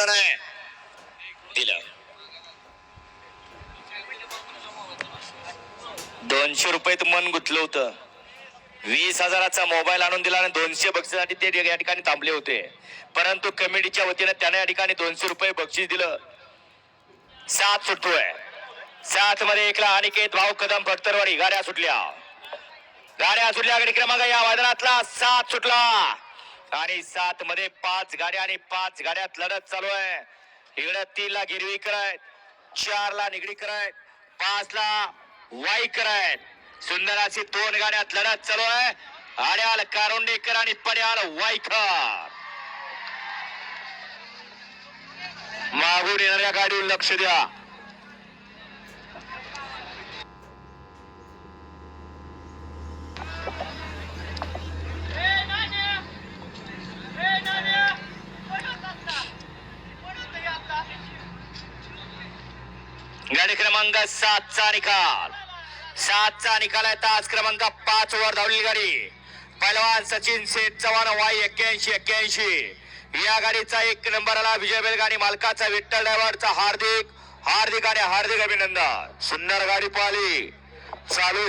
दिलं नाही, दिलं. 200 रुपयात मन गुंतलं होतं. 20,000चा मोबाईल आणून दिला आणि 200 बक्षिसासाठी ते या ठिकाणी थांबले होते. परंतु कमिटीच्या वतीने त्याने या ठिकाणी 200 रुपये बक्षीस दिलं. 7 सुटतोय. 7 मध्ये एकला अनिकेत भाऊ कदम फटतरवाडी. गाड्या सुटल्या, गाड्या सुटल्या. गडी क्रमांक या मैदानातला 7 सुटला आणि 7 मध्ये 5 गाड्या आणि 5 गाड्यात लढत चालू आहे. इकडे 3 ला गिरवीकर आहेत, 4 ला निगडीकर आहेत, 5 ला वाईकर आहेत. सुंदर अशी 2 गाड्यात लढत चालू आहे. आड्याल कारुंडेकर आणि पड्याल वाईकर. मागून येणाऱ्या गाडीवर लक्ष द्या. गाडी क्रमांक 7चा निकाल. 7चा निकाल आहे. तास क्रमांक 5 वर धावलेली गाडी पैलवान सचिन शेठ चव्हाण वाई 81-81. या गाडीचा 1 नंबर आला. विजय बेलगाडी मालकाचा विठ्ठल ड्रायव्हरचा हार्दिक हार्दिक आणि हार्दिक अभिनंदन. सुंदर गाडी पाहिली. चालू